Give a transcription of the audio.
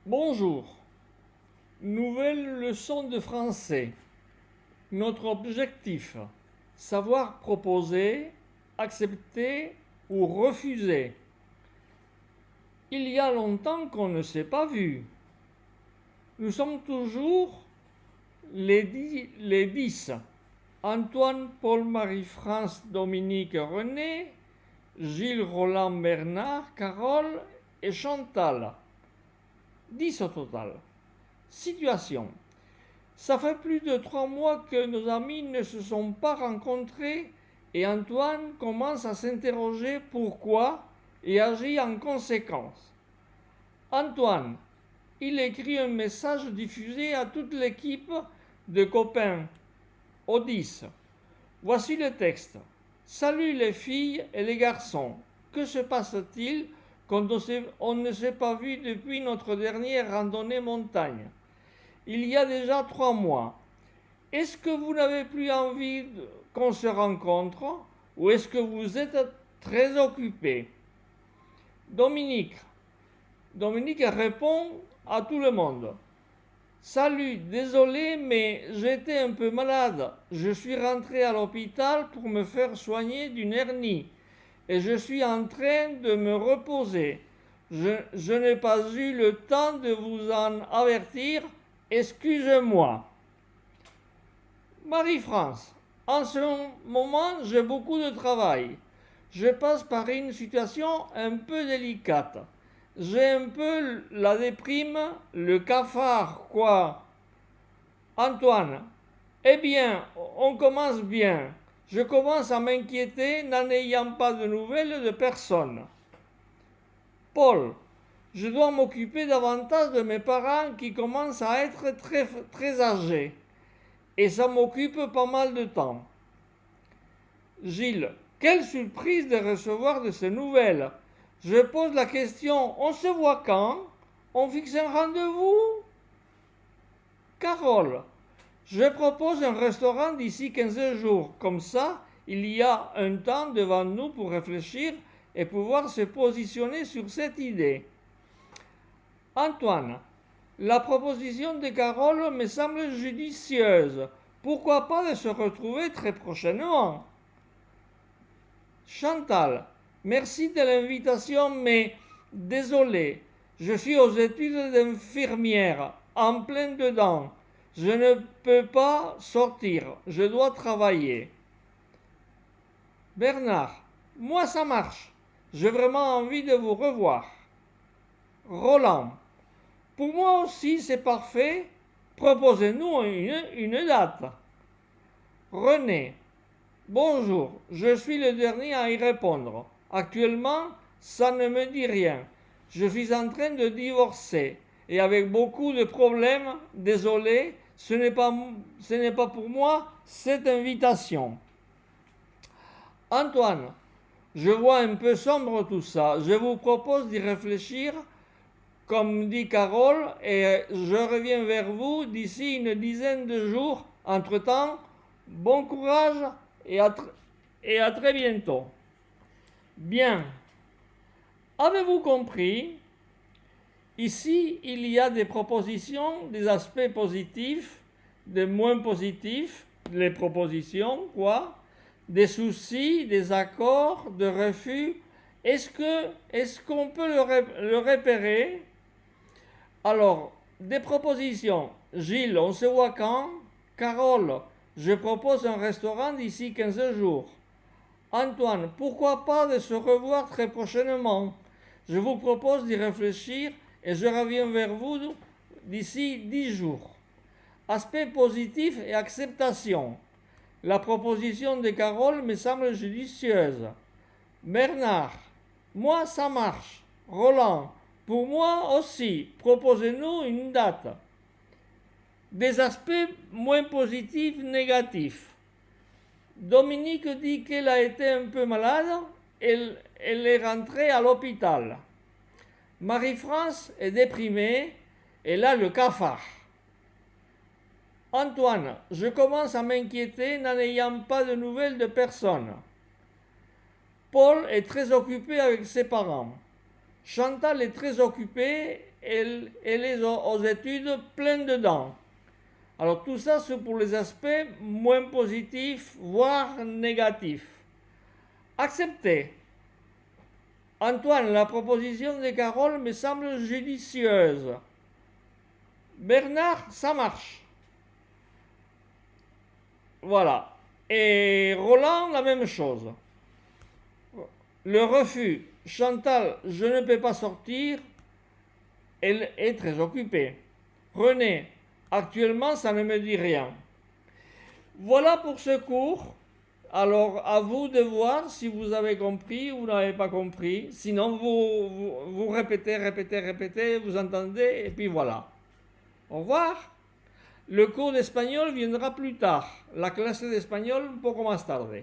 Bonjour, nouvelle leçon de français. Notre objectif, savoir proposer, accepter ou refuser. Il y a longtemps qu'on ne s'est pas vu. Nous sommes toujours les 10. Antoine, Paul, Marie-France, Dominique, René, Gilles, Roland, Bernard, Carole et Chantal. 10 au total. Situation. Ça fait plus de 3 mois que nos amis ne se sont pas rencontrés et Antoine commence à s'interroger pourquoi et agit en conséquence. Antoine, il écrit un message diffusé à toute l'équipe de copains, aux 10. Voici le texte. Salut les filles et les garçons. Que se passe-t-il quand on ne s'est pas vu depuis notre dernière randonnée montagne? Il y a déjà 3 mois. Est-ce que vous n'avez plus envie qu'on se rencontre ou est-ce que vous êtes très occupé? Dominique. Dominique répond à tout le monde. Salut, désolé, mais j'étais un peu malade. Je suis rentré à l'hôpital pour me faire soigner d'une hernie et je suis en train de me reposer. Je n'ai pas eu le temps de vous en avertir. Excusez-moi. Marie-France, en ce moment, j'ai beaucoup de travail. Je passe par une situation un peu délicate. J'ai un peu la déprime, le cafard, quoi. Antoine, eh bien, on commence bien. Je commence à m'inquiéter n'en ayant pas de nouvelles de personne. Paul, je dois m'occuper davantage de mes parents qui commencent à être très âgés. Et ça m'occupe pas mal de temps. Gilles, quelle surprise de recevoir de ces nouvelles. Je pose la question, on se voit quand? On fixe un rendez-vous? Carole, je propose un restaurant d'ici 15 jours. Comme ça, il y a un temps devant nous pour réfléchir et pouvoir se positionner sur cette idée. Antoine, la proposition de Carole me semble judicieuse. Pourquoi pas de se retrouver très prochainement? Chantal, merci de l'invitation, mais désolé, je suis aux études d'infirmière, en plein dedans. Je ne peux pas sortir, je dois travailler. Bernard, moi ça marche. J'ai vraiment envie de vous revoir. Roland, pour moi aussi c'est parfait. Proposez-nous une date. René, bonjour, je suis le dernier à y répondre. Actuellement, ça ne me dit rien. Je suis en train de divorcer et avec beaucoup de problèmes. Désolé, ce n'est pas pour moi cette invitation. Antoine, je vois un peu sombre tout ça. Je vous propose d'y réfléchir, comme dit Carole, et je reviens vers vous d'ici une dizaine de jours. Entre-temps, bon courage et à très bientôt. Bien. Avez-vous compris? Ici, il y a des propositions, des aspects positifs, des moins positifs, les propositions, quoi, des soucis, des accords, de refus. Est-ce qu'on peut le repérer? Alors, des propositions. Gilles, on se voit quand? Carole, je propose un restaurant d'ici 15 jours. Antoine, pourquoi pas de se revoir très prochainement? Je vous propose d'y réfléchir et je reviens vers vous d'ici 10 jours. Aspect positif et acceptation. La proposition de Carole me semble judicieuse. Bernard, moi ça marche. Roland, pour moi aussi. Proposez-nous une date. Des aspects moins positifs, négatifs. Dominique dit qu'elle a été un peu malade, elle est rentrée à l'hôpital. Marie-France est déprimée, elle a le cafard. Antoine, je commence à m'inquiéter n'en ayant pas de nouvelles de personne. Paul est très occupé avec ses parents. Chantal est très occupée elle est aux études plein dedans. Alors tout ça, c'est pour les aspects moins positifs, voire négatifs. Accepter. Antoine, la proposition de Carole me semble judicieuse. Bernard, ça marche. Voilà. Et Roland, la même chose. Le refus. Chantal, je ne peux pas sortir. Elle est très occupée. René, actuellement, ça ne me dit rien. Voilà pour ce cours. Alors, à vous de voir si vous avez compris ou vous n'avez pas compris. Sinon, vous répétez, vous entendez, et puis voilà. Au revoir. Le cours d'espagnol viendra plus tard. La clase d'espagnol un poco más tarde.